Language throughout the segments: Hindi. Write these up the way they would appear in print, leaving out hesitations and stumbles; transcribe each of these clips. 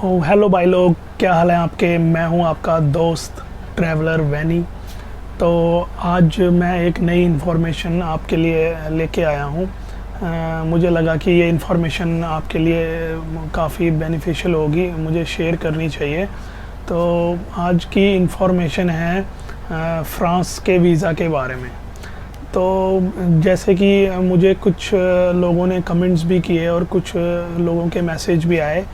हेलो भाई लोग, क्या हाल है आपके। मैं हूं आपका दोस्त ट्रैवलर वैनी। तो आज मैं एक नई इन्फॉर्मेशन आपके लिए लेके आया हूं। मुझे लगा कि ये इन्फॉर्मेशन आपके लिए काफ़ी बेनिफिशियल होगी, मुझे शेयर करनी चाहिए। तो आज की इन्फॉर्मेशन है फ़्रांस के वीज़ा के बारे में। तो जैसे कि मुझे कुछ लोगों ने कमेंट्स भी किए और कुछ लोगों के मैसेज भी आए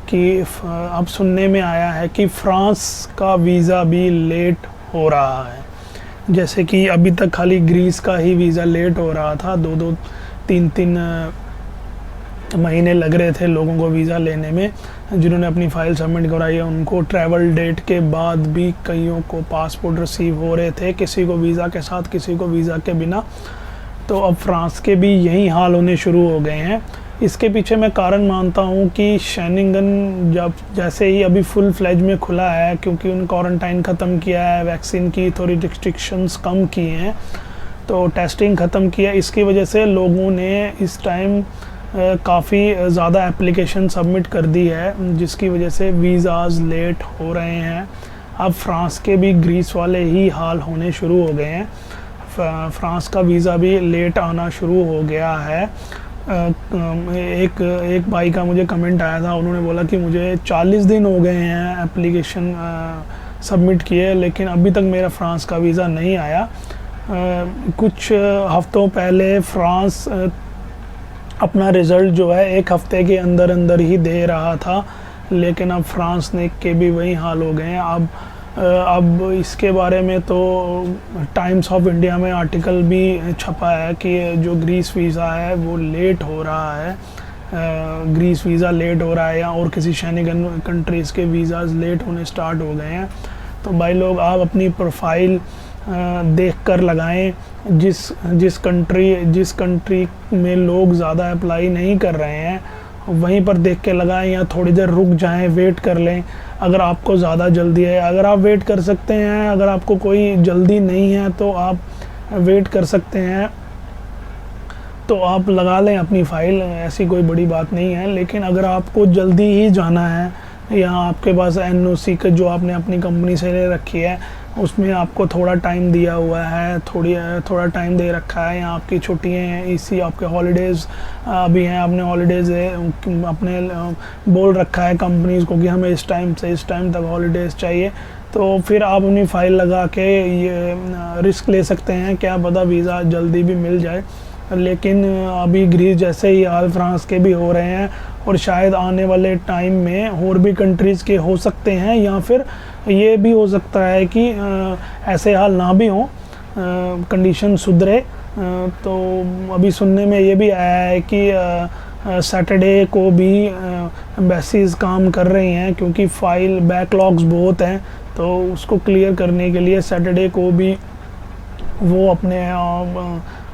कि अब सुनने में आया है कि फ़्रांस का वीज़ा भी लेट हो रहा है। जैसे कि अभी तक खाली ग्रीस का ही वीज़ा लेट हो रहा था, 2-3 महीने लग रहे थे लोगों को वीज़ा लेने में। जिन्होंने अपनी फ़ाइल सबमिट कराई है उनको ट्रैवल डेट के बाद भी कईयों को पासपोर्ट रिसीव हो रहे थे, किसी को वीज़ा के साथ, किसी को वीज़ा के बिना। तो अब फ़्रांस के भी यही हाल होने शुरू हो गए हैं। इसके पीछे मैं कारण मानता हूँ कि शेंगन जब जैसे ही अभी फुल फ्लेज में खुला है, क्योंकि उन क्वारंटाइन ख़त्म किया है, वैक्सीन की थोड़ी रिस्ट्रिक्शंस कम किए हैं, तो टेस्टिंग ख़त्म किया, इसकी वजह से लोगों ने इस टाइम काफ़ी ज़्यादा एप्लीकेशन सबमिट कर दी है, जिसकी वजह से वीज़ाज़ लेट हो रहे हैं। अब फ़्रांस के भी ग्रीस वाले ही हाल होने शुरू हो गए हैं। फ़्रांस का वीज़ा भी लेट आना शुरू हो गया है। एक भाई का मुझे कमेंट आया था, उन्होंने बोला कि मुझे 40 दिन हो गए हैं एप्लीकेशन सबमिट किए, लेकिन अभी तक मेरा फ़्रांस का वीज़ा नहीं आया। कुछ हफ़्तों पहले फ़्रांस अपना रिज़ल्ट जो है 1 हफ़्ते के अंदर अंदर ही दे रहा था, लेकिन अब फ़्रांस ने के भी वही हाल हो गए हैं। अब इसके बारे में तो टाइम्स ऑफ इंडिया में आर्टिकल भी छपा है कि जो ग्रीस वीज़ा है वो लेट हो रहा है, ग्रीस वीज़ा लेट हो रहा है, या और किसी शेंगन कंट्रीज़ के वीज़ाज़ लेट होने स्टार्ट हो गए हैं। तो भाई लोग, आप अपनी प्रोफाइल देख कर लगाएं। जिस कंट्री में लोग ज़्यादा अप्लाई नहीं कर रहे हैं वहीं पर देख के लगाएं, या थोड़ी देर रुक जाएं, वेट कर लें अगर आपको ज़्यादा जल्दी है। अगर आप वेट कर सकते हैं, अगर आपको कोई जल्दी नहीं है तो आप वेट कर सकते हैं, तो आप लगा लें अपनी फ़ाइल, ऐसी कोई बड़ी बात नहीं है। लेकिन अगर आपको जल्दी ही जाना है, या आपके पास एनओसी का जो आपने अपनी कंपनी से ले रखी है उसमें आपको थोड़ा टाइम दिया हुआ है, थोड़ा टाइम दे रखा है, या आपकी छुट्टियाँ हैं, इसी आपके हॉलीडेज़ अभी हैं, आपने हॉलीडेज़ अपने बोल रखा है कंपनीज़ को कि हमें इस टाइम से इस टाइम तक हॉलीडेज़ चाहिए, तो फिर आप अपनी फ़ाइल लगा के ये रिस्क ले सकते हैं, क्या पता वीज़ा जल्दी भी मिल जाए। लेकिन अभी ग्रीस जैसे ही हाल फ्रांस के भी हो रहे हैं, और शायद आने वाले टाइम में और भी कंट्रीज़ के हो सकते हैं, या फिर ये भी हो सकता है कि ऐसे हाल ना भी हों, कंडीशन सुधरे। तो अभी सुनने में ये भी आया है कि सैटरडे को भी एम्बेसीज़ काम कर रही हैं, क्योंकि फ़ाइल बैकलॉग्स बहुत हैं, तो उसको क्लियर करने के लिए सैटरडे को भी वो अपने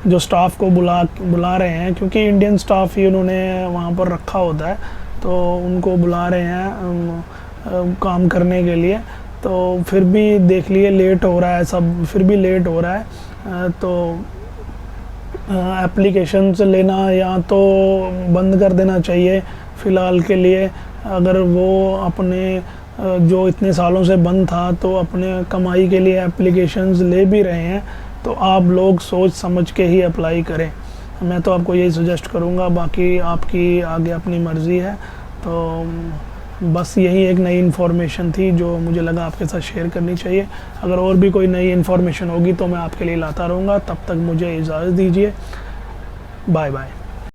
जो स्टाफ को बुला रहे हैं, क्योंकि इंडियन स्टाफ ही उन्होंने वहाँ पर रखा होता है, तो उनको बुला रहे हैं काम करने के लिए। तो फिर भी देख लिए लेट हो रहा है, सब फिर भी लेट हो रहा है। तो एप्लीकेशंस लेना या तो बंद कर देना चाहिए फ़िलहाल के लिए। अगर वो अपने जो इतने सालों से बंद था, तो अपने कमाई के लिए एप्लीकेशंस ले भी रहे हैं, तो आप लोग सोच समझ के ही अप्लाई करें। मैं तो आपको यही सजेस्ट करूँगा, बाकी आपकी आगे अपनी मर्ज़ी है। तो बस यही एक नई इन्फॉर्मेशन थी जो मुझे लगा आपके साथ शेयर करनी चाहिए। अगर और भी कोई नई इन्फॉर्मेशन होगी तो मैं आपके लिए लाता रहूँगा। तब तक मुझे इजाज़त दीजिए, बाय बाय।